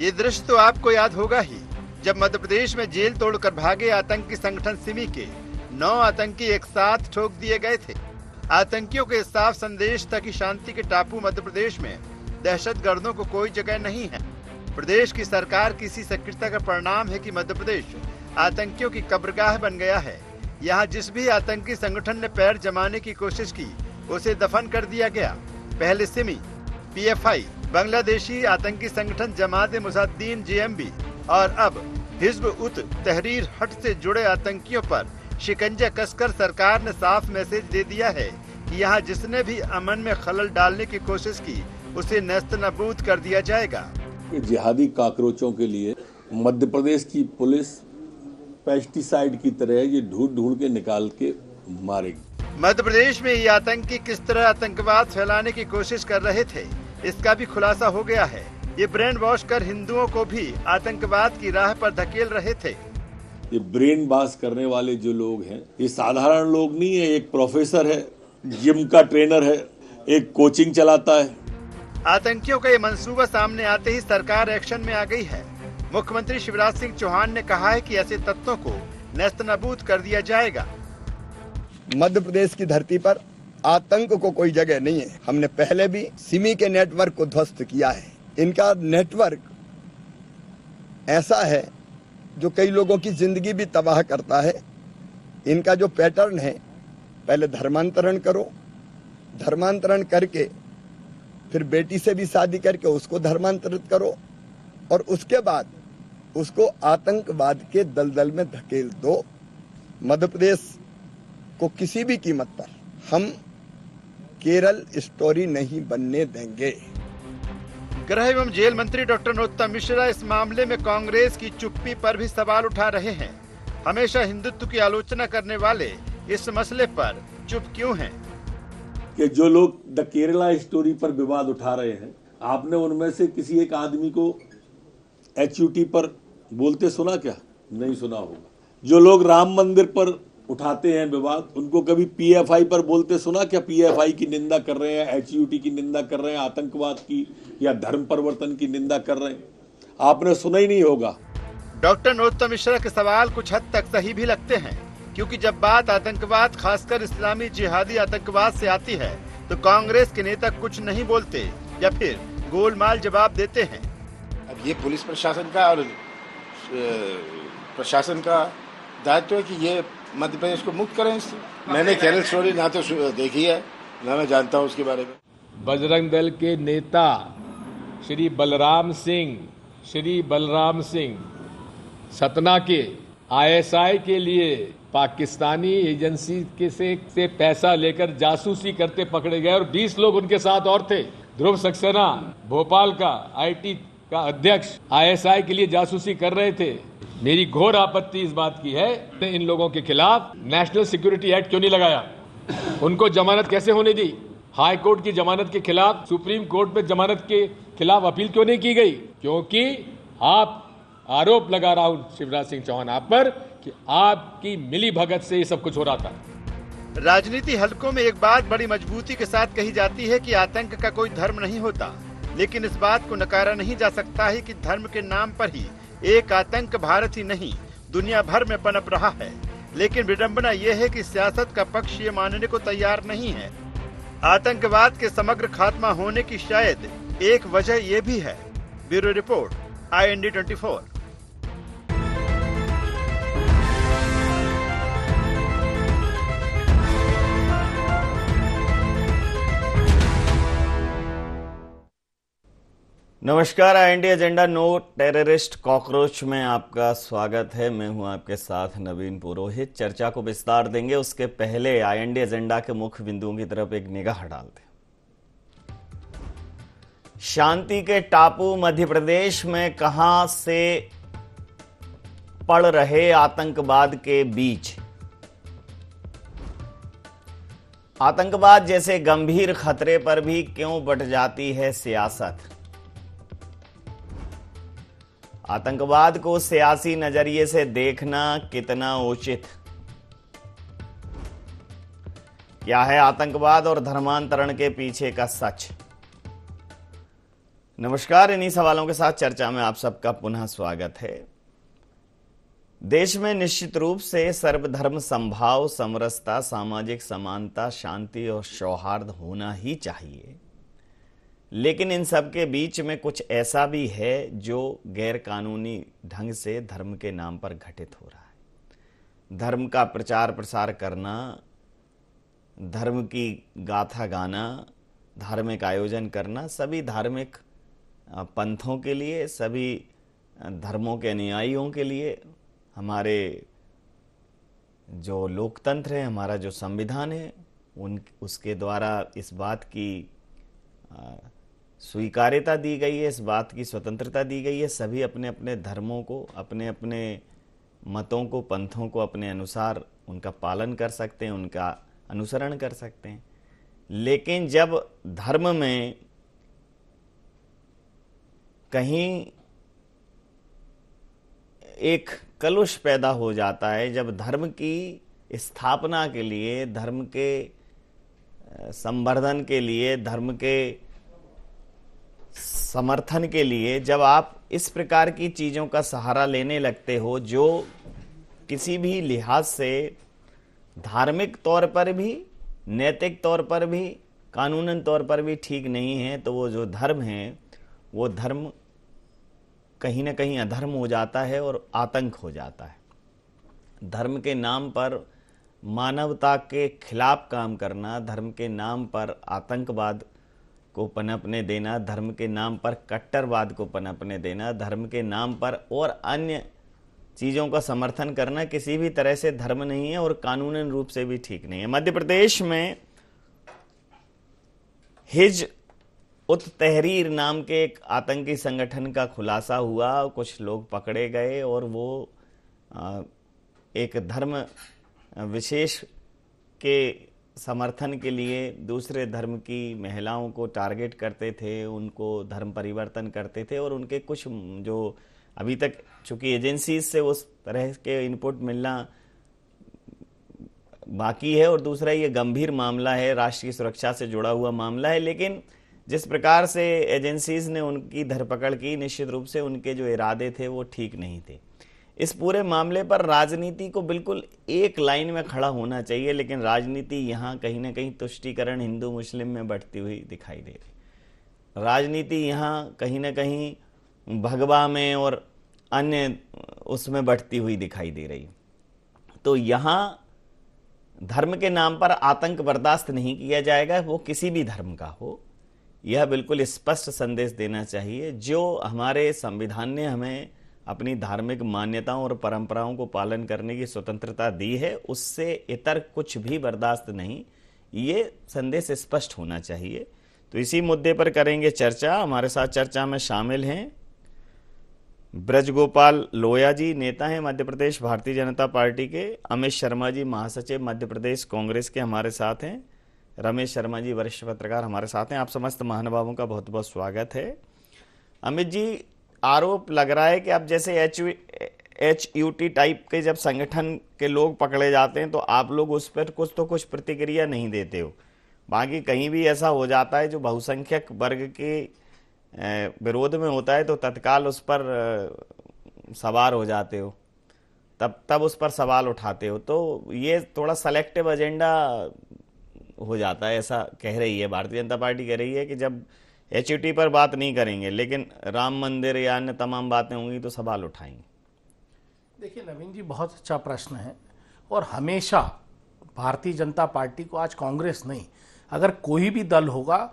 ये दृश्य तो आपको याद होगा ही, जब मध्य प्रदेश में जेल तोड़कर भागे आतंकी संगठन सिमी के 9 आतंकी एक साथ ठोक दिए गए थे। आतंकियों के साफ संदेश था कि शांति के टापू मध्य प्रदेश में दहशतगर्दों को कोई जगह नहीं है। प्रदेश की सरकार की इसी सक्रियता का परिणाम है कि मध्य प्रदेश आतंकियों की कब्रगाह बन गया है। यहाँ जिस भी आतंकी संगठन ने पैर जमाने की कोशिश की, उसे दफन कर दिया गया। पहले सिमी, पीएफआई, बांग्लादेशी आतंकी संगठन जमात-ए-मुजाहिदीन जेएमबी और अब हिज्ब उत तहरीर हट से जुड़े आतंकियों पर शिकंजा कसकर सरकार ने साफ मैसेज दे दिया है कि यहाँ जिसने भी अमन में खलल डालने की कोशिश की, उसे नेस्तनाबूद कर दिया जाएगा। जिहादी काकरोचों के लिए मध्य प्रदेश की पुलिस पेस्टिसाइड की तरह ये ढूंढ के निकाल के मारेगी। मध्य प्रदेश में ये आतंकी किस तरह आतंकवाद फैलाने की कोशिश कर रहे थे, इसका भी खुलासा हो गया है। ये ब्रेन वॉश कर हिंदुओं को भी आतंकवाद की राह पर धकेल रहे थे। ये ब्रेन वॉश करने वाले जो लोग हैं, ये साधारण लोग नहीं है। एक प्रोफेसर है, जिम का ट्रेनर है, एक कोचिंग चलाता है। आतंकियों का ये मंसूबा सामने आते ही सरकार एक्शन में आ गई है। मुख्यमंत्री शिवराज सिंह चौहान ने कहा है कि ऐसे तत्वों को नेस्तनाबूद कर दिया जाएगा। मध्य प्रदेश की धरती पर आतंक को कोई जगह नहीं है। हमने पहले भी सिमी के नेटवर्क को ध्वस्त किया है। इनका नेटवर्क ऐसा है जो कई लोगों की जिंदगी भी तबाह करता है। इनका जो पैटर्न है, पहले धर्मांतरण करो, धर्मांतरण करके फिर बेटी से भी शादी करके उसको धर्मांतरित करो और उसके बाद उसको आतंकवाद के दलदल में धकेल दो। मध्य प्रदेश को किसी भी कीमत पर हम केरल स्टोरी नहीं बनने देंगे। गृह एवं जेल मंत्री डॉक्टर नरोत्तम मिश्रा इस मामले में कांग्रेस की चुप्पी पर भी सवाल उठा रहे हैं। हमेशा हिंदुत्व की आलोचना करने वाले इस मसले पर चुप क्यों हैं? कि जो लोग द केरला स्टोरी पर विवाद उठा रहे हैं, आपने उनमें से किसी एक आदमी को HUT पर बोलते सुना क्या? नहीं सुना होगा। जो लोग राम मंदिर पर उठाते हैं विवाद, उनको कभी PFI पर बोलते सुना क्या? PFI की निंदा कर रहे हैं, HUT की निंदा कर रहे हैं, आतंकवाद की या धर्म परिवर्तन की निंदा कर रहे हैं, आपने सुना ही नहीं होगा। डॉक्टर नरोत्तम मिश्रा के सवाल कुछ हद तक सही भी लगते हैं, क्योंकि जब बात आतंकवाद, खासकर इस्लामी जिहादी आतंकवाद से आती है, तो कांग्रेस के नेता कुछ नहीं बोलते या फिर गोलमाल जवाब देते हैं। अब ये पुलिस प्रशासन का और प्रशासन का दायित्व है कि ये मध्य प्रदेश को मुक्त करें इससे। मैंने केरल स्टोरी ना तो देखी है, ना मैं जानता हूँ उसके बारे में। बजरंग दल के नेता श्री बलराम सिंह सतना के ISI के लिए पाकिस्तानी एजेंसी के से पैसा लेकर जासूसी करते पकड़े गए और 20 लोग उनके साथ और थे। ध्रुव सक्सेना भोपाल का IT का अध्यक्ष ISI के लिए जासूसी कर रहे थे। मेरी घोर आपत्ति इस बात की है, इन लोगों के खिलाफ नेशनल सिक्योरिटी एक्ट क्यों नहीं लगाया? उनको जमानत कैसे होने दी? हाई कोर्ट की जमानत के खिलाफ सुप्रीम कोर्ट में जमानत के खिलाफ अपील क्यों नहीं की गई? क्योंकि आप आरोप लगा रहा हूं शिवराज सिंह चौहान आप पर कि आपकी मिली भगत से ये सब कुछ हो रहा था। राजनीति हलकों में एक बात बड़ी मजबूती के साथ कही जाती है कि आतंक का कोई धर्म नहीं होता, लेकिन इस बात को नकारा नहीं जा सकता है कि धर्म के नाम पर ही एक आतंक भारत ही नहीं दुनिया भर में पनप रहा है। लेकिन विडंबना यह है कि सियासत का पक्ष ये मानने को तैयार नहीं है। आतंकवाद के समग्र खात्मा होने की शायद एक वजह ये भी है। Bureau report, IND 24। नमस्कार, IND agenda no terrorist cockroach में आपका स्वागत है। मैं हूं आपके साथ नवीन पुरोहित। चर्चा को विस्तार देंगे, उसके पहले IND एजेंडा के मुख्य बिंदुओं की तरफ एक निगाह डालते हैं। शांति के टापू मध्य प्रदेश में कहां से पड़ रहे आतंकवाद के बीच? आतंकवाद जैसे गंभीर खतरे पर भी क्यों बट जाती है सियासत? आतंकवाद को सियासी नजरिए से देखना कितना उचित? क्या है आतंकवाद और धर्मांतरण के पीछे का सच? नमस्कार। इन्हीं सवालों के साथ चर्चा में आप सबका पुनः स्वागत है। देश में निश्चित रूप से सर्वधर्म समभाव, समरसता, सामाजिक समानता, शांति और सौहार्द होना ही चाहिए, लेकिन इन सब के बीच में कुछ ऐसा भी है जो गैर कानूनी ढंग से धर्म के नाम पर घटित हो रहा है। धर्म का प्रचार प्रसार करना, धर्म की गाथा गाना, धार्मिक आयोजन करना सभी धार्मिक पंथों के लिए, सभी धर्मों के अनुयायियों के लिए, हमारे जो लोकतंत्र है, हमारा जो संविधान है, उसके द्वारा इस बात की स्वीकार्यता दी गई है, इस बात की स्वतंत्रता दी गई है। सभी अपने अपने धर्मों को, अपने अपने मतों को, पंथों को अपने अनुसार उनका पालन कर सकते हैं, उनका अनुसरण कर सकते हैं। लेकिन जब धर्म में कहीं एक कलुष पैदा हो जाता है, जब धर्म की स्थापना के लिए, धर्म के संवर्धन के लिए, धर्म के समर्थन के लिए जब आप इस प्रकार की चीज़ों का सहारा लेने लगते हो जो किसी भी लिहाज से धार्मिक तौर पर भी, नैतिक तौर पर भी, कानूनन तौर पर भी ठीक नहीं है, तो वो जो धर्म है वो धर्म कहीं ना कहीं अधर्म हो जाता है और आतंक हो जाता है। धर्म के नाम पर मानवता के खिलाफ काम करना, धर्म के नाम पर आतंकवाद को पनपने देना, धर्म के नाम पर कट्टरवाद को पनपने देना, धर्म के नाम पर और अन्य चीज़ों का समर्थन करना किसी भी तरह से धर्म नहीं है और कानूनन रूप से भी ठीक नहीं है। मध्य प्रदेश में हिज उत तहरीर नाम के एक आतंकी संगठन का खुलासा हुआ, कुछ लोग पकड़े गए और वो एक धर्म विशेष के समर्थन के लिए दूसरे धर्म की महिलाओं को टारगेट करते थे, उनको धर्म परिवर्तन करते थे और उनके कुछ जो अभी तक चूंकि एजेंसीज से उस तरह के इनपुट मिलना बाकी है और दूसरा ये गंभीर मामला है, राष्ट्रीय सुरक्षा से जुड़ा हुआ मामला है, लेकिन जिस प्रकार से एजेंसीज ने उनकी धरपकड़ की, निश्चित रूप से उनके जो इरादे थे वो ठीक नहीं थे। इस पूरे मामले पर राजनीति को बिल्कुल एक लाइन में खड़ा होना चाहिए, लेकिन राजनीति यहाँ कहीं ना कहीं तुष्टीकरण हिंदू मुस्लिम में बढ़ती हुई दिखाई दे रही। राजनीति यहाँ कहीं ना कहीं भगवा में और अन्य उसमें बढ़ती हुई दिखाई दे रही। तो यहाँ धर्म के नाम पर आतंक बर्दाश्त नहीं किया जाएगा, वो किसी भी धर्म का हो। यह बिल्कुल स्पष्ट संदेश देना चाहिए। जो हमारे संविधान ने हमें अपनी धार्मिक मान्यताओं और परंपराओं को पालन करने की स्वतंत्रता दी है, उससे इतर कुछ भी बर्दाश्त नहीं, ये संदेश स्पष्ट होना चाहिए। तो इसी मुद्दे पर करेंगे चर्चा। हमारे साथ चर्चा में शामिल हैं ब्रजगोपाल लोया जी, नेता हैं मध्य प्रदेश भारतीय जनता पार्टी के। अमित शर्मा जी, महासचिव मध्य प्रदेश कांग्रेस के, हमारे साथ हैं। रमेश शर्मा जी, वरिष्ठ पत्रकार, हमारे साथ हैं। आप समस्त महानुभावों का बहुत बहुत स्वागत है। अमित जी, आरोप लग रहा है कि अब जैसे HUT टाइप के जब संगठन के लोग पकड़े जाते हैं तो आप लोग उस पर कुछ प्रतिक्रिया नहीं देते हो, बाकी कहीं भी ऐसा हो जाता है जो बहुसंख्यक वर्ग के विरोध में होता है तो तत्काल उस पर सवार हो जाते हो, तब उस पर सवाल उठाते हो। तो ये थोड़ा सेलेक्टिव एजेंडा हो जाता है, ऐसा कह रही है भारतीय जनता पार्टी। कह रही है कि जब HUT पर बात नहीं करेंगे लेकिन राम मंदिर या अन्य तमाम बातें होंगी तो सवाल उठाएंगे। देखिए नवीन जी, बहुत अच्छा प्रश्न है और हमेशा भारतीय जनता पार्टी को, आज कांग्रेस नहीं, अगर कोई भी दल होगा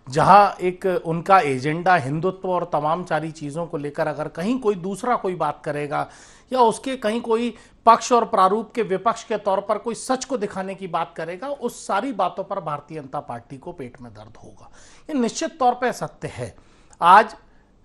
जहां एक उनका एजेंडा हिंदुत्व और तमाम सारी चीज़ों को लेकर अगर कहीं कोई दूसरा कोई बात करेगा या उसके कहीं कोई पक्ष और प्रारूप के विपक्ष के तौर पर कोई सच को दिखाने की बात करेगा, उस सारी बातों पर भारतीय जनता पार्टी को पेट में दर्द होगा। ये निश्चित तौर पर सत्य है। आज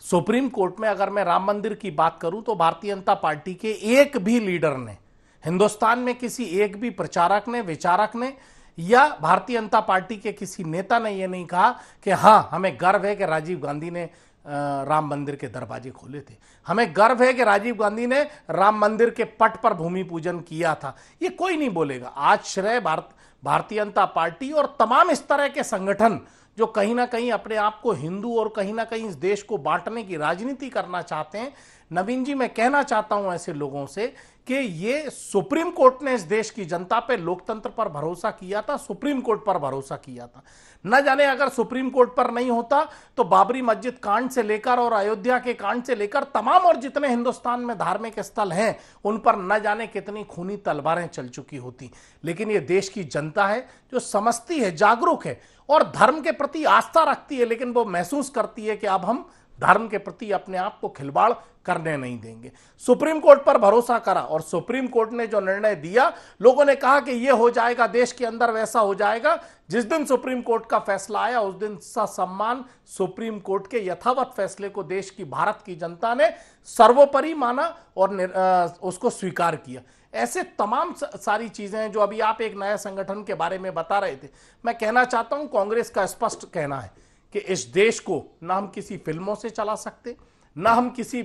सुप्रीम कोर्ट में अगर मैं राम मंदिर की बात करूं तो भारतीय जनता पार्टी के एक भी लीडर ने, हिंदुस्तान में किसी एक भी प्रचारक ने, विचारक ने या भारतीय जनता पार्टी के किसी नेता ने यह नहीं कहा कि हां हमें गर्व है कि राजीव गांधी ने राम मंदिर के दरवाजे खोले थे, हमें गर्व है कि राजीव गांधी ने राम मंदिर के पट पर भूमि पूजन किया था। ये कोई नहीं बोलेगा। आज श्रेय भारतीय जनता पार्टी और तमाम इस तरह के संगठन जो कहीं ना कहीं अपने आप को हिंदू और कहीं ना कहीं इस देश को बांटने की राजनीति करना चाहते हैं। नवीन जी, मैं कहना चाहता हूं ऐसे लोगों से कि ये सुप्रीम कोर्ट ने इस देश की जनता पे लोकतंत्र पर भरोसा किया था, सुप्रीम कोर्ट पर भरोसा किया था। न जाने अगर सुप्रीम कोर्ट पर नहीं होता तो बाबरी मस्जिद कांड से लेकर और अयोध्या के कांड से लेकर तमाम और जितने हिंदुस्तान में धार्मिक स्थल हैं उन पर न जाने कितनी खूनी तलवारें चल चुकी होती। लेकिन ये देश की जनता है जो समझती है, जागरूक है और धर्म के प्रति आस्था रखती है, लेकिन वो महसूस करती है कि अब हम धर्म के प्रति अपने आप को खिलवाड़ करने नहीं देंगे। सुप्रीम कोर्ट पर भरोसा करा और सुप्रीम कोर्ट ने जो निर्णय दिया, लोगों ने कहा कि यह हो जाएगा, देश के अंदर वैसा हो जाएगा। जिस दिन सुप्रीम कोर्ट का फैसला आया उस दिन सम्मान सुप्रीम कोर्ट के यथावत फैसले को देश की, भारत की जनता ने सर्वोपरि माना और उसको स्वीकार किया। ऐसे तमाम सारी चीजें हैं जो अभी आप एक नया संगठन के बारे में बता रहे थे। मैं कहना चाहता हूं, कांग्रेस का स्पष्ट कहना है कि इस देश को ना हम किसी फिल्मों से चला सकते, ना हम किसी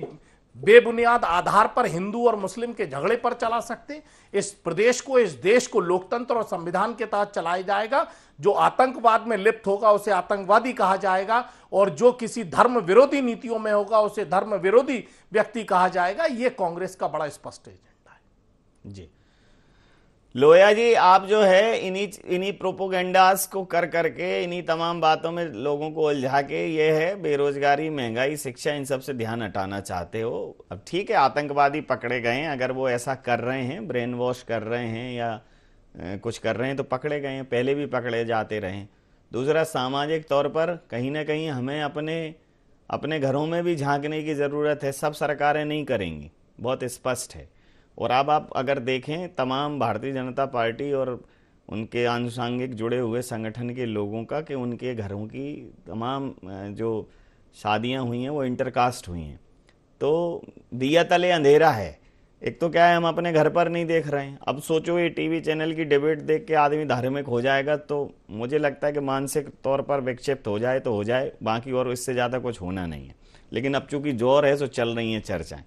बेबुनियाद आधार पर हिंदू और मुस्लिम के झगड़े पर चला सकते। इस प्रदेश को, इस देश को लोकतंत्र और संविधान के तहत चलाया जाएगा। जो आतंकवाद में लिप्त होगा उसे आतंकवादी कहा जाएगा और जो किसी धर्म विरोधी नीतियों में होगा उसे धर्म विरोधी व्यक्ति कहा जाएगा। यह कांग्रेस का बड़ा स्पष्ट एजेंडा है। जी लोया जी, आप जो है इन्हीं प्रोपोगेंडास को कर करके, इन्हीं तमाम बातों में लोगों को उलझा के, ये है बेरोजगारी, महंगाई, शिक्षा, इन सब से ध्यान हटाना चाहते हो। अब ठीक है, आतंकवादी पकड़े गए हैं, अगर वो ऐसा कर रहे हैं, ब्रेन वॉश कर रहे हैं या कुछ कर रहे हैं तो पकड़े गए हैं, पहले भी पकड़े जाते रहे। दूसरा, सामाजिक तौर पर कहीं ना कहीं हमें अपने घरों में भी झांकने की ज़रूरत है। सब सरकारें नहीं करेंगी, बहुत स्पष्ट है। और अब आप अगर देखें तमाम भारतीय जनता पार्टी और उनके आनुषंगिक जुड़े हुए संगठन के लोगों का, कि उनके घरों की तमाम जो शादियां हुई हैं वो इंटरकास्ट हुई हैं, तो दिया तले अंधेरा है। एक तो क्या है, हम अपने घर पर नहीं देख रहे हैं। अब सोचो ये टीवी चैनल की डिबेट देख के आदमी धार्मिक हो जाएगा, तो मुझे लगता है कि मानसिक तौर पर विक्षिप्त हो जाए तो हो जाए, बाकी और इससे ज़्यादा कुछ होना नहीं है। लेकिन अब चूंकि जोर है तो चल रही हैं चर्चाएं।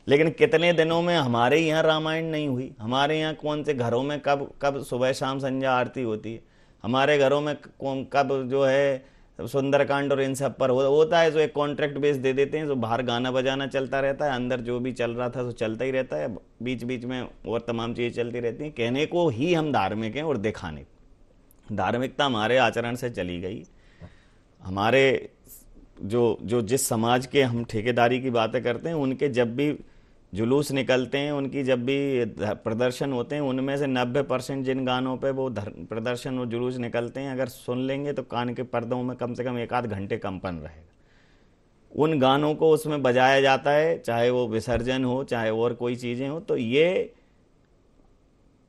लेकिन कितने दिनों में हमारे यहाँ रामायण नहीं हुई? हमारे यहाँ कौन से घरों में कब सुबह शाम संध्या आरती होती है? हमारे घरों में कब जो है सुंदरकांड और इन सब पर होता है। जो एक कॉन्ट्रैक्ट बेस दे देते हैं, जो बाहर गाना बजाना चलता रहता है, अंदर जो भी चल रहा था तो चलता ही रहता है, बीच बीच में और तमाम चीज़ें चलती रहती हैं। कहने को ही हम धार्मिक हैं और दिखाने, धार्मिकता हमारे आचरण से चली गई। हमारे जो जिस समाज के हम ठेकेदारी की बातें करते हैं, उनके जब भी जुलूस निकलते हैं, उनकी जब भी प्रदर्शन होते हैं, उनमें से 90% जिन गानों पे वो प्रदर्शन और जुलूस निकलते हैं, अगर सुन लेंगे तो कान के पर्दों में कम से कम 1-8 घंटे कंपन रहेगा। उन गानों को उसमें बजाया जाता है, चाहे वो विसर्जन हो, चाहे और कोई चीज़ें हो। तो ये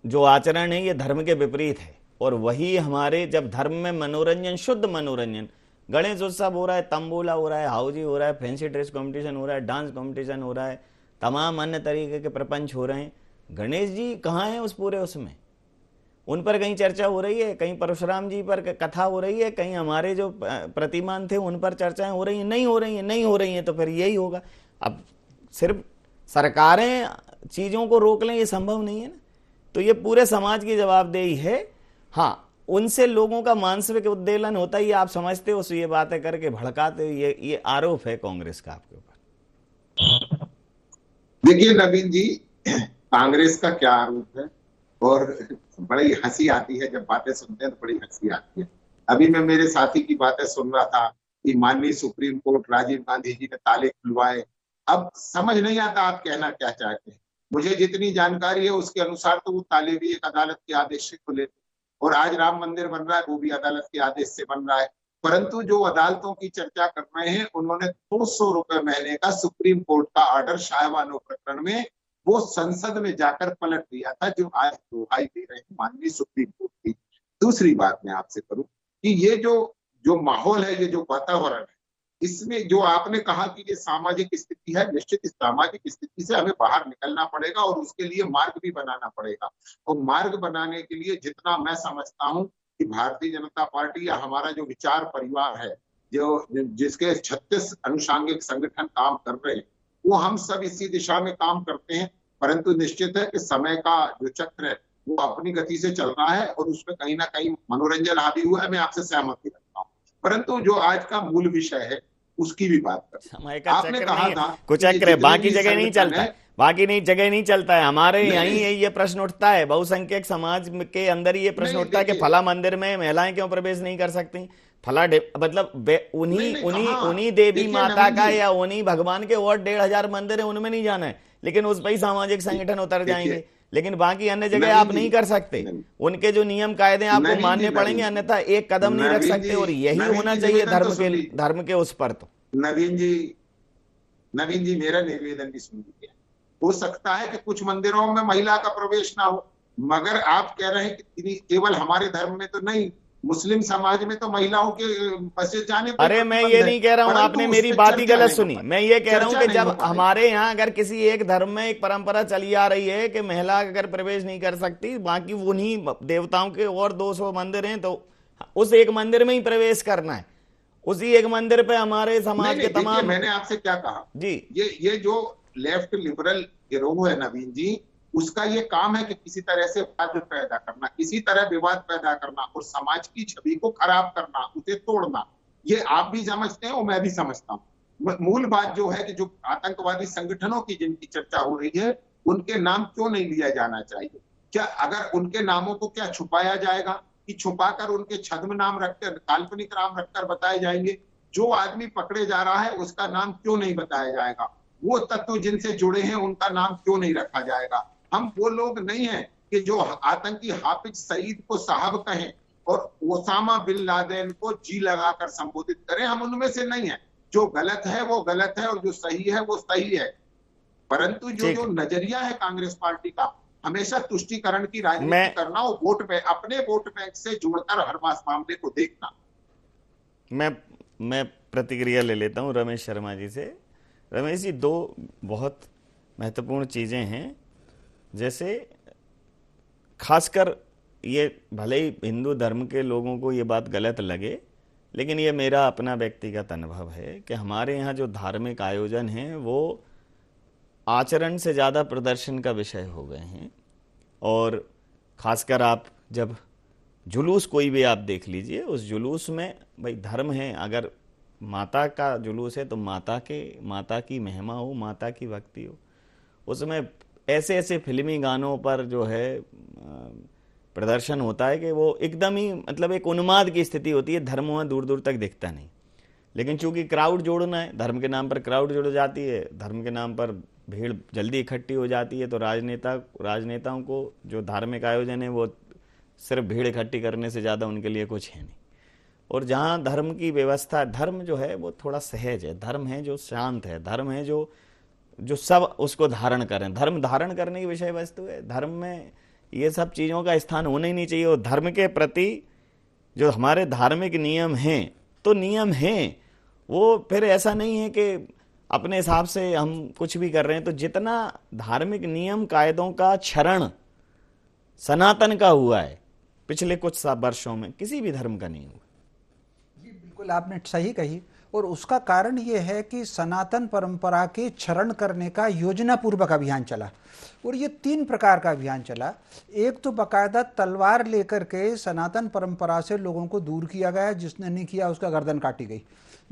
जो आचरण है ये धर्म के विपरीत है। और वही हमारे, जब धर्म में मनोरंजन, शुद्ध मनोरंजन, गणेश उत्सव हो रहा है, तंबोला हो रहा है, हाउजी हो रहा है, फैंसी ड्रेस कंपटीशन हो रहा है, डांस कंपटीशन हो रहा है, तमाम अन्य तरीके के प्रपंच हो रहे हैं, गणेश जी कहाँ हैं उस पूरे उसमें? उन पर कहीं चर्चा हो रही है? कहीं परशुराम जी पर कथा हो रही है? कहीं हमारे जो प्रतिमान थे उन पर चर्चाएं हो रही हैं? नहीं हो रही हैं। नहीं हो रही हैं तो फिर यही होगा। अब सिर्फ सरकारें चीज़ों को रोक लें ये संभव नहीं है ना। तो ये पूरे समाज की जवाबदेही है। हाँ, उनसे लोगों का मानसिक उद्वेलन होता ही, आप समझते हो, ये बातें करके भड़काते हो। ये आरोप है कांग्रेस का आपके ऊपर। देखिए नवीन जी, कांग्रेस का क्या आरोप है, और बड़ी हंसी आती है जब बातें सुनते हैं तो बड़ी हंसी आती है। अभी मैं मेरे साथी की बातें सुन रहा था कि माननीय सुप्रीम कोर्ट राजीव गांधी जी ने ताले खुलवाए। अब समझ नहीं आता आप कहना क्या चाहते हैं। मुझे जितनी जानकारी है उसके अनुसार तो वो ताले भी एक अदालत के आदेश से खुले थे, और आज राम मंदिर बन रहा है वो भी अदालत के आदेश से बन रहा है। परंतु जो अदालतों की चर्चा कर रहे हैं, उन्होंने 200 रुपए महीने का सुप्रीम कोर्ट का ऑर्डर शाहबानो प्रकरण में वो संसद में जाकर पलट दिया था, जो आज दुहाई दे रहे हैं माननीय सुप्रीम कोर्ट की। दूसरी बात मैं आपसे करूं कि ये जो माहौल है, ये जो वातावरण है, इसमें जो आपने कहा कि ये सामाजिक स्थिति है, निश्चित इस सामाजिक स्थिति से हमें बाहर निकलना पड़ेगा और उसके लिए मार्ग भी बनाना पड़ेगा। और मार्ग बनाने के लिए जितना मैं समझता हूं कि भारतीय जनता पार्टी या हमारा जो विचार परिवार है, जिसके 36 अनुषंगिक संगठन काम कर रहे हैं, वो हम सब इसी दिशा में काम करते हैं। परंतु निश्चित है कि समय का जो चक्र है वो अपनी गति से चल रहा है और उसमें कहीं ना कहीं मनोरंजन आदि हुआ है, मैं आपसे सहमत भी रखता हूँ। परंतु जो आज का मूल विषय है उसकी भी बात कर। समय का आपने चक्र कहा नहीं है, था कुछ कि चक्र है, जितने बाकी भी जगह नहीं संगठन चलता है, है, बाकी नहीं जगह नहीं चलता है। हमारे नहीं, यहीं ये प्रश्न उठता है, बहुसंख्यक समाज के अंदर ये प्रश्न नहीं, उठता है कि देखिए, फला मंदिर में महिलाएं क्यों प्रवेश नहीं कर सकती, फला मतलब उन्हीं नहीं, उन्हीं कहाँ? उन्हीं देवी देखिए माता नवीन का जी, या उन्हीं भगवान के और 1,500 मंदिर है उनमें नहीं जाना है, लेकिन उस पर ही सामाजिक संगठन उतर देखिए, जाएंगे। लेकिन बाकी अन्य जगह नवीन आप जी, नहीं कर सकते, नवीन उनके जो नियम कायदे आपको नवीन जी, मानने पड़ेंगे, नवीन जी, अन्यथा एक कदम नहीं रख नवीन सकते। जी, और यही नवीन होना जी, चाहिए निवेदन तो सुन लीजिए। धर्म के उस पर। तो नवीन जी मेरा निवेदन भी सुन लीजिए। हो सकता है कि कुछ मंदिरों में महिला का प्रवेश ना हो, मगर आप कह रहे हैं कि केवल हमारे धर्म में तो नहीं, मुस्लिम समाज में तो महिलाओं के मस्जिद जाने पर अरे मैं ये प्रतिबंध है, नहीं कह रहा हूं, परंतु आपने उस मेरी पे बात ही चर्चा गलत नहीं हो सुनी। पाई, मैं ये कह रहा हूं चर्चा कि नहीं जब हो पाई। हमारे यहाँ अगर किसी एक धर्म में एक परंपरा चली आ रही है कि महिला अगर प्रवेश नहीं कर सकती, बाकी उन्हीं देवताओं के और 200 मंदिर हैं, तो उस एक मंदिर में ही प्रवेश करना है, उसी एक मंदिर पे हमारे नहीं समाज के नहीं, देखिए तमाम। मैंने आपसे क्या कहा, जी, ये जो लेफ्ट लिबरल गिरोह है नवीन जी, उसका ये काम है कि किसी तरह से विवाद पैदा करना, किसी तरह विवाद पैदा करना और समाज की छवि को खराब करना, उसे तोड़ना। ये आप भी समझते हैं और मैं भी समझता हूँ। मूल बात जो है कि जो आतंकवादी संगठनों की जिनकी चर्चा हो रही है, उनके नाम क्यों नहीं लिया जाना चाहिए? क्या अगर उनके नामों को क्या छुपाया जाएगा कि छुपाकर उनके छद्म नाम रखकर, काल्पनिक नाम रखकर बताए जाएंगे? जो आदमी पकड़े जा रहा है उसका नाम क्यों नहीं बताया जाएगा? वो तत्व जिनसे जुड़े हैं उनका नाम क्यों नहीं रखा जाएगा? हम वो लोग नहीं हैं कि जो आतंकी हाफिज सईद को साहब कहें और ओसामा बिन लादेन को जी लगाकर संबोधित करें, हम उनमें से नहीं है। जो गलत है वो गलत है और जो सही है वो सही है। परंतु जो नजरिया है कांग्रेस पार्टी का, हमेशा तुष्टीकरण की राजनीति करना और वोट बैंक, अपने वोट बैंक से जुड़कर हर मामले को देखना। मैं प्रतिक्रिया ले लेता हूं रमेश शर्मा जी से। रमेश जी, दो बहुत महत्वपूर्ण चीजें हैं, जैसे खासकर ये भले ही हिंदू धर्म के लोगों को ये बात गलत लगे, लेकिन ये मेरा अपना व्यक्तिगत अनुभव है कि हमारे यहाँ जो धार्मिक आयोजन हैं वो आचरण से ज़्यादा प्रदर्शन का विषय हो गए हैं। और ख़ासकर आप जब जुलूस कोई भी आप देख लीजिए, उस जुलूस में भाई धर्म है, अगर माता का जुलूस है तो माता की महिमा हो, माता की भक्ति हो, उसमें ऐसे ऐसे फिल्मी गानों पर जो है प्रदर्शन होता है कि वो एकदम ही मतलब एक उन्माद की स्थिति होती है। धर्म वहाँ दूर दूर तक दिखता नहीं, लेकिन चूंकि क्राउड जोड़ना है, धर्म के नाम पर क्राउड जुड़ जाती है, धर्म के नाम पर भीड़ जल्दी इकट्ठी हो जाती है, तो राजनेताओं को जो धार्मिक आयोजन है वो सिर्फ भीड़ इकट्ठी करने से ज़्यादा उनके लिए कुछ है नहीं। और जहाँ धर्म की व्यवस्था, धर्म जो है वो थोड़ा सहज है, धर्म है जो शांत है, धर्म है जो सब उसको धारण करें, धर्म धारण करने की विषय वस्तु है। धर्म में ये सब चीज़ों का स्थान होना ही नहीं चाहिए। और धर्म के प्रति जो हमारे धार्मिक नियम हैं, तो नियम हैं, वो फिर ऐसा नहीं है कि अपने हिसाब से हम कुछ भी कर रहे हैं। तो जितना धार्मिक नियम कायदों का क्षरण सनातन का हुआ है पिछले कुछ वर्षों में, किसी भी धर्म का नहीं हुआ। जी बिल्कुल, आपने सही कही। और उसका कारण ये है कि सनातन परंपरा के क्षरण करने का योजना पूर्वक अभियान चला, और ये 3 प्रकार का अभियान चला। एक तो बाकायदा तलवार लेकर के सनातन परंपरा से लोगों को दूर किया गया, जिसने नहीं किया उसका गर्दन काटी गई।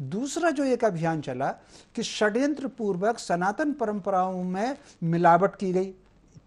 दूसरा जो एक अभियान चला कि षड्यंत्र पूर्वक सनातन परंपराओं में मिलावट की गई,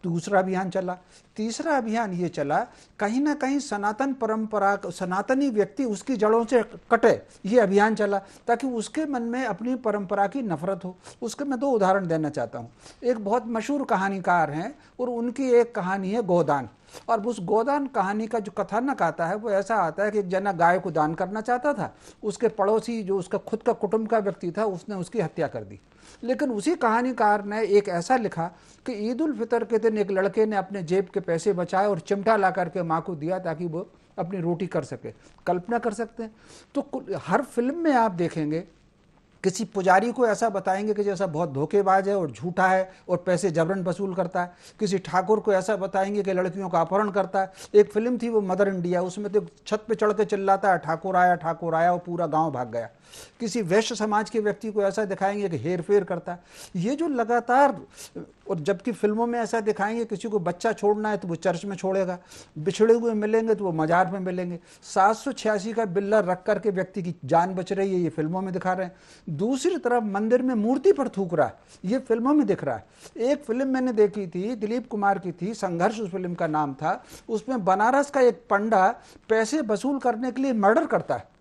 दूसरा अभियान चला। तीसरा अभियान ये चला कहीं ना कहीं सनातन परंपरा, सनातनी व्यक्ति उसकी जड़ों से कटे, ये अभियान चला, ताकि उसके मन में अपनी परंपरा की नफरत हो। उसके मैं 2 उदाहरण देना चाहता हूँ। एक बहुत मशहूर कहानीकार हैं और उनकी एक कहानी है गोदान। और उस गोदान कहानी का जो कथानक आता है वो ऐसा आता है कि एक जना गाय को दान करना चाहता था, उसके पड़ोसी जो उसका खुद का कुटुंब का व्यक्ति था उसने उसकी हत्या कर दी। लेकिन उसी कहानीकार ने एक ऐसा लिखा कि ईद उल फितर के दिन एक लड़के ने अपने जेब के पैसे बचाए और चिमटा ला करके माँ को दिया ताकि वो अपनी रोटी कर सके। कल्पना कर सकते हैं। तो हर फिल्म में आप देखेंगे किसी पुजारी को ऐसा बताएंगे कि जैसा बहुत धोखेबाज है और झूठा है और पैसे जबरन वसूल करता है। किसी ठाकुर को ऐसा बताएंगे कि लड़कियों का अपहरण करता है। एक फिल्म थी वो मदर इंडिया, उसमें तो छत पे चढ़ के चिल्लाता है ठाकुर आया और पूरा गांव भाग गया। किसी वैश्य समाज के व्यक्ति को ऐसा दिखाएंगे कि हेर फेर करता है। ये जो लगातार, और जबकि फिल्मों में ऐसा दिखाएंगे किसी को बच्चा छोड़ना है तो वो चर्च में छोड़ेगा, बिछड़े हुए मिलेंगे तो वो मजार में मिलेंगे। 786 का बिल्ला रख करके व्यक्ति की जान बच रही है, ये फिल्मों में दिखा रहे हैं। दूसरी तरफ मंदिर में मूर्ति पर थूक रहा है, ये फिल्मों में दिख रहा है। एक फिल्म मैंने देखी थी, दिलीप कुमार की थी, संघर्ष उस फिल्म का नाम था। उसमें बनारस का एक पंडा पैसे वसूल करने के लिए मर्डर करता है।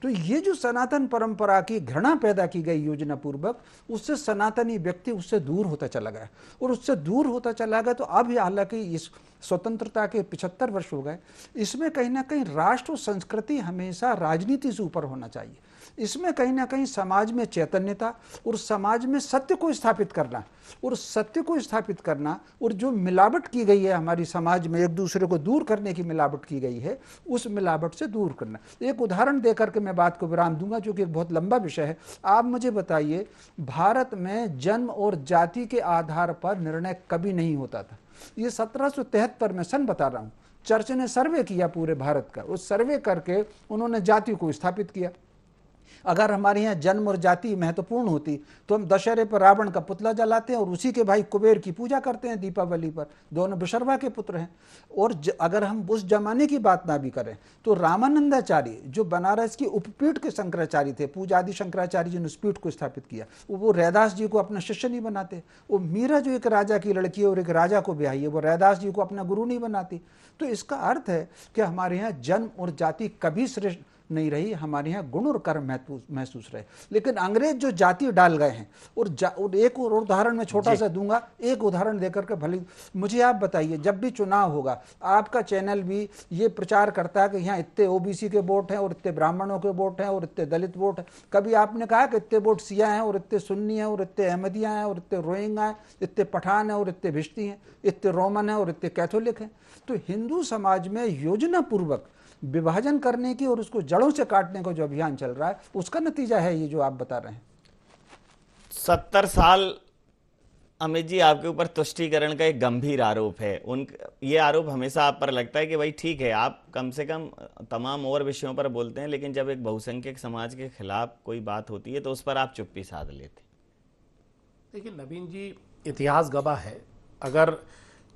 तो ये जो सनातन परंपरा की घृणा पैदा की गई योजना पूर्वक, उससे सनातनी व्यक्ति उससे दूर होता चला गया और उससे दूर होता चला गया। तो अब हालांकि इस स्वतंत्रता के 75 वर्ष हो गए, इसमें कहीं ना कहीं राष्ट्र और संस्कृति हमेशा राजनीति से ऊपर होना चाहिए। इसमें कहीं ना कहीं समाज में चैतन्यता और समाज में सत्य को स्थापित करना, और सत्य को स्थापित करना, और जो मिलावट की गई है हमारी समाज में, एक दूसरे को दूर करने की मिलावट की गई है, उस मिलावट से दूर करना। एक उदाहरण देकर के मैं बात को विराम दूंगा, जो कि एक बहुत लंबा विषय है। आप मुझे बताइए, भारत में जन्म और जाति के आधार पर निर्णय कभी नहीं होता था। ये 1773 में सन बता रहा हूं, चर्च ने सर्वे किया पूरे भारत का। उस सर्वे करके उन्होंने जाति को स्थापित किया। अगर हमारे यहाँ जन्म और जाति महत्वपूर्ण होती तो हम दशहरे पर रावण का पुतला जलाते हैं और उसी के भाई कुबेर की पूजा करते हैं दीपावली पर। दोनों विशर्वा के पुत्र हैं। और अगर हम उस जमाने की बात ना भी करें तो रामानंदाचार्य, जो बनारस की उपपीठ के शंकराचार्य थे, पूजादि शंकराचार्य जी ने उस पीठ को स्थापित किया, वो रैदास जी को अपना शिष्य नहीं बनाते। वो मीरा जो एक राजा की लड़की है और एक राजा को ब्याही है, वो रैदास जी को अपना गुरु नहीं बनाती। तो इसका अर्थ है कि हमारे यहाँ जन्म और जाति कभी श्रेष्ठ नहीं रही, हमारे यहाँ गुण और कर्म महसूस रहे। लेकिन अंग्रेज जो जाति डाल गए हैं, और एक और उदाहरण मैं छोटा सा दूंगा, एक उदाहरण देकर के भले मुझे आप बताइए, जब भी चुनाव होगा आपका चैनल भी ये प्रचार करता है कि यहाँ इतने ओबीसी के वोट हैं और इतने ब्राह्मणों के वोट हैं और इतने दलित वोट हैं। कभी आपने कहा कि इतने वोट सिया हैं और इतने सुन्नी हैं और इतने अहमदिया हैं और इतने रोहिंगा हैं, इतने पठान हैं और इतने भिश्ती हैं, इतने रोमन हैं और इतने कैथोलिक हैं। तो हिंदू समाज में योजना पूर्वक विभाजन करने की और उसको जड़ों से काटने का जो अभियान चल रहा है, उसका नतीजा है ये जो आप बता रहे हैं। 70 साल अमित जी आपके ऊपर तुष्टीकरण का एक गंभीर आरोप है। ये आरोप हमेशा आप पर लगता है कि भाई ठीक है, आप कम से कम तमाम और विषयों पर बोलते हैं, लेकिन जब एक बहुसंख्यक समाज के खिलाफ कोई बात होती है तो उस पर आप चुप्पी साध लेते। देखिए नवीन जी, इतिहास गवाह है, अगर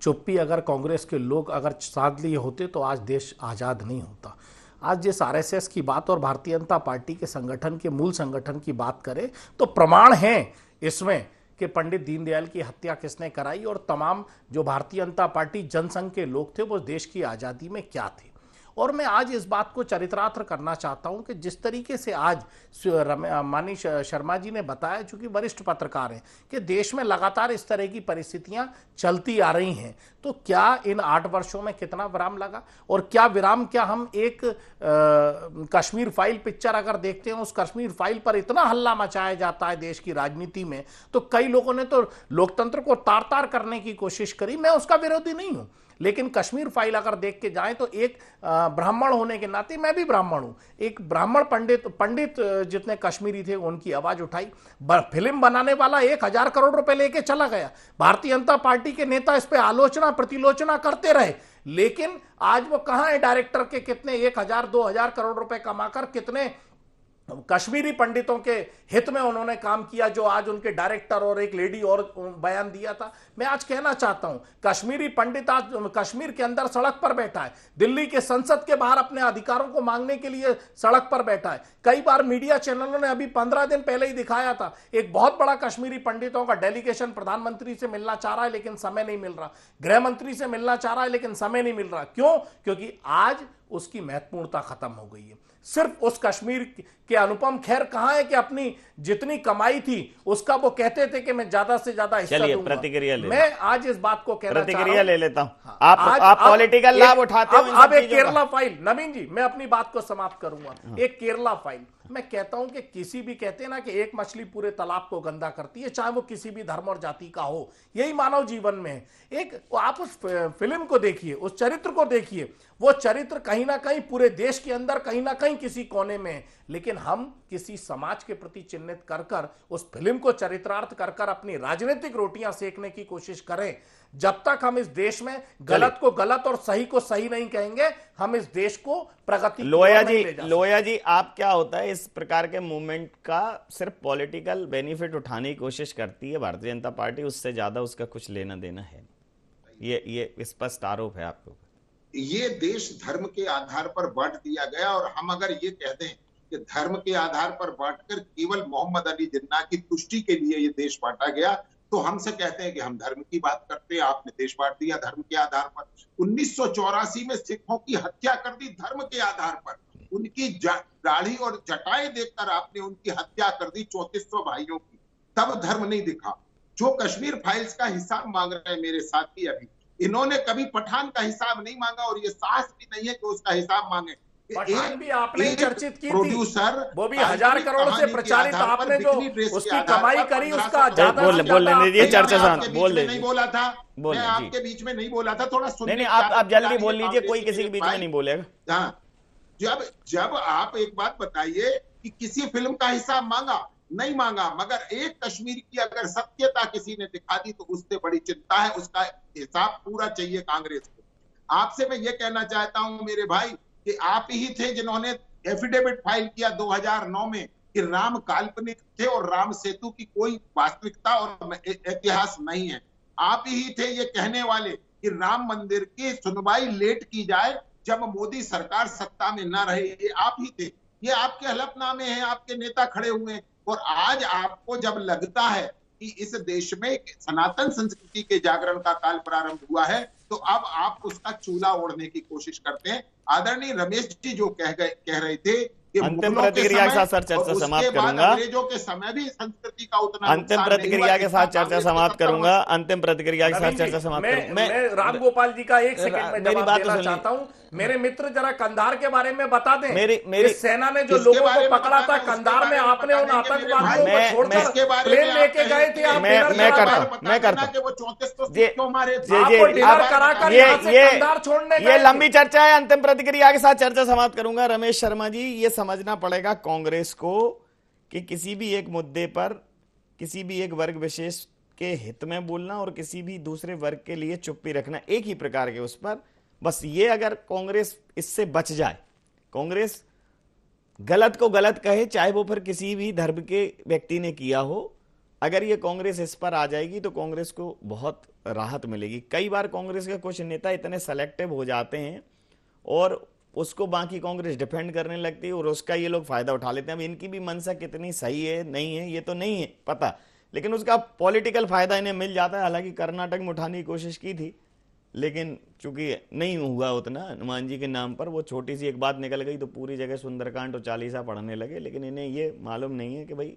चुप्पी अगर कांग्रेस के लोग अगर साध लिए होते तो आज देश आज़ाद नहीं होता। आज जिस आरएसएस की बात और भारतीय जनता पार्टी के संगठन के मूल संगठन की बात करें तो प्रमाण है इसमें कि पंडित दीनदयाल की हत्या किसने कराई और तमाम जो भारतीय जनता पार्टी जनसंघ के लोग थे वो देश की आज़ादी में क्या थे। और मैं आज इस बात को चरितार्थ करना चाहता हूं कि जिस तरीके से आज माननीय शर्मा जी ने बताया, चूंकि वरिष्ठ पत्रकार हैं, कि देश में लगातार इस तरह की परिस्थितियां चलती आ रही हैं, तो क्या इन 8 वर्षों में कितना विराम लगा, और क्या विराम, क्या हम एक कश्मीर फाइल पिक्चर अगर देखते हैं, उस कश्मीर फाइल पर इतना हल्ला मचाया जाता है देश की राजनीति में, तो कई लोगों ने तो लोकतंत्र को तार तार करने की कोशिश करी। मैं उसका विरोधी नहीं हूं, लेकिन कश्मीर फाइल अगर देख के जाएं तो एक ब्राह्मण होने के नाते, मैं भी ब्राह्मण हूं, एक ब्राह्मण पंडित जितने कश्मीरी थे उनकी आवाज उठाई। फिल्म बनाने वाला 1000 करोड़ रुपए लेके चला गया। भारतीय जनता पार्टी के नेता इस पे आलोचना प्रतिलोचना करते रहे, लेकिन आज वो कहां है डायरेक्टर के, कितने 1000-2000 करोड़ रुपए कमाकर कितने कश्मीरी पंडितों के हित में उन्होंने काम किया, जो आज उनके डायरेक्टर और एक लेडी और बयान दिया था। मैं आज कहना चाहता हूं, कश्मीरी पंडित आज कश्मीर के अंदर सड़क पर बैठा है, दिल्ली के संसद के बाहर अपने अधिकारों को मांगने के लिए सड़क पर बैठा है। कई बार मीडिया चैनलों ने अभी 15 दिन पहले ही दिखाया था, एक बहुत बड़ा कश्मीरी पंडितों का डेलीगेशन प्रधानमंत्री से मिलना चाह रहा है लेकिन समय नहीं मिल रहा, गृह मंत्री से मिलना चाह रहा है लेकिन समय नहीं मिल रहा। क्यों? क्योंकि आज उसकी महत्वपूर्णता खत्म हो गई है। सिर्फ उस कश्मीर के अनुपम खेर कहां है कि अपनी जितनी कमाई थी उसका वो कहते थे कि मैं ज्यादा से ज्यादा हिस्सा दूंगा। प्रतिक्रिया ले, मैं आज इस बात को कहना चाह रहा हूं, प्रतिक्रिया ले लेता हूं। आप पॉलिटिकल लाभ उठाते हो। अब एक केरला फाइल, नवीन जी मैं अपनी बात को समाप्त करूंगा। एक केरला फाइल, मैं कहता हूं कि किसी भी, कहते हैं ना कि एक मछली पूरे तालाब को गंदा करती है, चाहे वो किसी भी धर्म और जाति का हो। यही मानव जीवन में है। एक आप उस फिल्म को देखिए, उस चरित्र को देखिए, वो चरित्र कहीं ना कहीं पूरे देश के अंदर कहीं ना कहीं किसी कोने में है, लेकिन हम किसी समाज के प्रति चिन्हित कर कर उस फिल्म को चरित्रार्थ कर कर अपनी राजनीतिक रोटियां सेकने की कोशिश करें। जब तक हम इस देश में गलत को गलत और सही को सही नहीं कहेंगे, हम इस देश को प्रगति की ओर नहीं ले जा सकते। लोया जी, आप क्या होता है इस प्रकार के मूवमेंट का सिर्फ पॉलिटिकल बेनिफिट उठाने की कोशिश करती है भारतीय जनता पार्टी, उससे ज्यादा उसका कुछ लेना देना है? ये स्पष्ट आरोप है आपको। ये देश धर्म के आधार पर बांट दिया गया, और हम अगर ये कह दें कि धर्म के आधार पर बांटकर केवल मोहम्मद अली जिन्ना की तुष्टि के लिए ये देश बांटा गया, तो हमसे कहते हैं कि हम धर्म की बात करते हैं, आपने देश बांट दिया धर्म के आधार पर। 1984 में सिखों की हत्या कर दी धर्म के आधार पर, उनकी दाढ़ी और जटाएं देखकर आपने उनकी हत्या कर दी 3400 भाइयों की, तब धर्म नहीं दिखा। जो कश्मीर फाइल्स का हिसाब मांग रहे हैं मेरे साथी, अभी इन्होंने कभी पठान का हिसाब नहीं मांगा, और ये साहस भी नहीं है कि उसका हिसाब मांगे। पठान भी आपने चर्चित की प्रोड्यूसर, वो भी 1000 करोड़ से प्रचारित, आपने जो उसकी कमाई करी उसका ज्यादा बोल लीजिए, चर्चा बोल नहीं बोला था, मैं आपके बीच में नहीं बोला था, थोड़ा सुनिए। नहीं, आप जल्दी बोल लीजिए, कोई किसी के बीच में नहीं बोलेगा। हाँ, जब आप एक बात बताइए कि किसी फिल्म का हिसाब मांगा, नहीं मांगा, मगर एक कश्मीर की अगर सत्यता किसी ने दिखा दी तो उससे बड़ी चिंता है, उसका हिसाब पूरा चाहिए कांग्रेस को। आपसे मैं ये कहना चाहता हूं मेरे भाई कि आप ही थे जिन्होंने एफिडेविट फाइल किया 2009 में कि राम काल्पनिक थे और राम सेतु की कोई वास्तविकता और इतिहास नहीं है। आप ही थे ये कहने वाले कि राम मंदिर की सुनवाई लेट की जाए जब मोदी सरकार सत्ता में न रहे, ये आप ही थे। ये आपके हलफनामे हैं, आपके नेता खड़े हुए हैं। और आज आपको जब लगता है कि इस देश में सनातन संस्कृति के जागरण का काल प्रारंभ हुआ है, तो अब आप उसका चूल्हा ओढ़ने की कोशिश करते हैं। आदरणीय रमेश जी जो कह रहे थे कि अंतिम प्रतिक्रिया के साथ सर चर्चा समाप्त करूंगा। अंग्रेजों के समय भी संस्कृति का उतना अंतिम प्रतिक्रिया के साथ चर्चा समाप्त करूंगा। अंतिम प्रतिक्रिया के साथ चर्चा समाप्त करूंगा। मैं राम गोपाल जी का एक सेकंड में जवाब देना चाहता हूं। मेरे मित्र जरा कंधार के बारे में बता दें। मेरी सेना ने जो लोगों को पकड़ा था कंधार में, आपने उन आतंकवादियों को छोड़कर प्लेन लेके गए थे। मैं करता ये लंबी चर्चा है, अंतिम प्रतिक्रिया के साथ चर्चा समाप्त करूंगा। रमेश शर्मा जी, ये समझना पड़ेगा कांग्रेस को कि किसी भी एक मुद्दे पर किसी भी एक वर्ग विशेष के हित में बोलना और किसी भी दूसरे वर्ग के लिए चुप्पी रखना एक ही प्रकार के उस पर, बस ये अगर कांग्रेस इससे बच जाए, कांग्रेस गलत को गलत कहे चाहे वो फिर किसी भी धर्म के व्यक्ति ने किया हो, अगर ये कांग्रेस इस पर आ जाएगी तो कांग्रेस को बहुत राहत मिलेगी। कई बार कांग्रेस के कुछ नेता इतने सेलेक्टिव हो जाते हैं और उसको बाकी कांग्रेस डिफेंड करने लगती है और उसका ये लोग फायदा उठा लेते हैं। अब इनकी भी मंशा कितनी सही है नहीं है ये तो नहीं है पता, लेकिन उसका पॉलिटिकल फायदा इन्हें मिल जाता है। हालांकि कर्नाटक में उठाने की कोशिश की थी लेकिन चूंकि नहीं हुआ उतना, हनुमान जी के नाम पर वो छोटी सी एक बात निकल गई तो पूरी जगह सुंदरकांड और चालीसा पढ़ने लगे। लेकिन इन्हें ये मालूम नहीं है कि भाई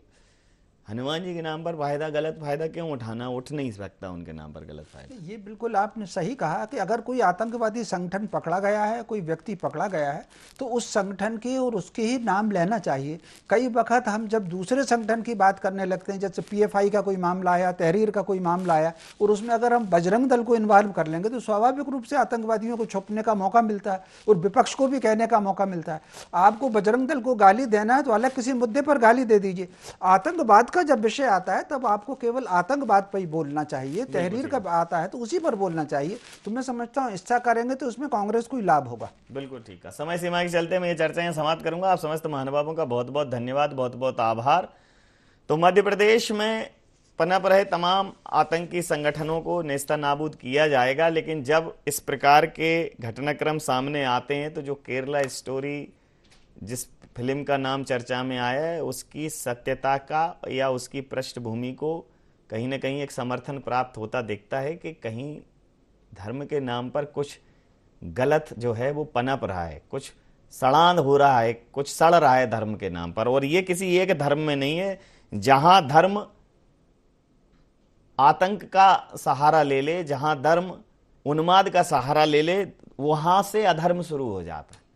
हनुमान जी के नाम पर फायदा, गलत फायदा क्यों उठाना, उठ नहीं सकता उनके नाम पर गलत फायदा। ये बिल्कुल आपने सही कहा कि अगर कोई आतंकवादी संगठन पकड़ा गया है, कोई व्यक्ति पकड़ा गया है, तो उस संगठन के और उसके ही नाम लेना चाहिए। कई वक्त हम जब दूसरे संगठन की बात करने लगते हैं, जैसे PFI का कोई मामला आया, तहरीर का कोई मामला आया, और उसमें अगर हम बजरंग दल को इन्वॉल्व कर लेंगे तो स्वाभाविक रूप से आतंकवादियों को छुपने का मौका मिलता है और विपक्ष को भी कहने का मौका मिलता है। आपको बजरंग दल को गाली देना है तो अलग किसी मुद्दे पर गाली दे दीजिए। आतंकवाद का जब विषय आता है तब आपको केवल आतंकवाद पर ही बोलना चाहिए। तहरीर का आता है तो उसी पर बोलना चाहिए। तो मैं समझता हूं ऐसा करेंगे तो उसमें कांग्रेस को ही लाभ होगा। बिल्कुल ठीक है। समय सीमा के चलते मैं ये चर्चाएं समाप्त करूंगा। आप समस्त महानुभावों का बहुत बहुत धन्यवाद, बहुत बहुत आभार। तो मध्य प्रदेश में पनप रहे तमाम आतंकी संगठनों को नेस्तनाबूद किया जाएगा, लेकिन जब इस प्रकार के घटनाक्रम सामने आते हैं तो जो केरला स्टोरी जिस फिल्म का नाम चर्चा में आया है उसकी सत्यता का या उसकी पृष्ठभूमि को कहीं ना कहीं एक समर्थन प्राप्त होता दिखता है कि कहीं धर्म के नाम पर कुछ गलत जो है वो पनप रहा है, कुछ सड़ांध हो रहा है, कुछ सड़ रहा है धर्म के नाम पर। और ये किसी एक धर्म में नहीं है। जहां धर्म आतंक का सहारा ले ले, जहां धर्म उन्माद का सहारा ले ले, वहां से अधर्म शुरू हो जाता है।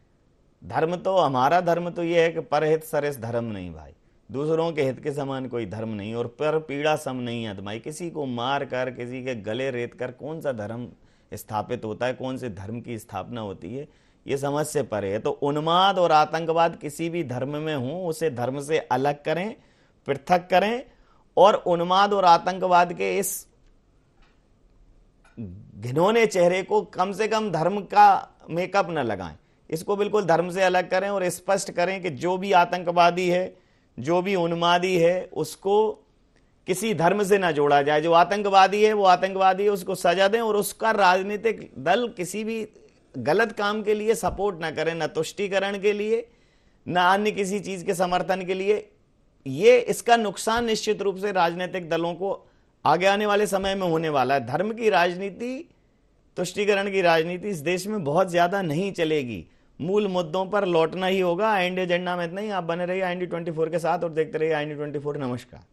धर्म तो, हमारा धर्म तो ये है कि परहित सरिस धर्म नहीं भाई, दूसरों के हित के समान कोई धर्म नहीं, और पर पीड़ा सम नहीं अदमाई। किसी को मार कर, किसी के गले रेत कर कौन सा धर्म स्थापित होता है, कौन से धर्म की स्थापना होती है, ये समझ से परे है। तो उन्माद और आतंकवाद किसी भी धर्म में हो, उसे धर्म से अलग करें, पृथक करें, और उन्माद और आतंकवाद के इस घिनौने चेहरे को कम से कम धर्म का मेकअप न लगाएं, इसको बिल्कुल धर्म से अलग करें और स्पष्ट करें कि जो भी आतंकवादी है, जो भी उन्मादी है, उसको किसी धर्म से ना जोड़ा जाए। जो आतंकवादी है वो आतंकवादी है, उसको सजा दें, और उसका राजनीतिक दल किसी भी गलत काम के लिए सपोर्ट ना करें, ना तुष्टीकरण के लिए, ना अन्य किसी चीज के समर्थन के लिए। ये इसका नुकसान निश्चित रूप से राजनीतिक दलों को आगे आने वाले समय में होने वाला है। धर्म की राजनीति, तुष्टीकरण की राजनीति इस देश में बहुत ज्यादा नहीं चलेगी। मूल मुद्दों पर लौटना ही होगा। IND एजेंडा में इतना ही। आप बने रहिए IND 24 के साथ और देखते रहिए IND 24। नमस्कार।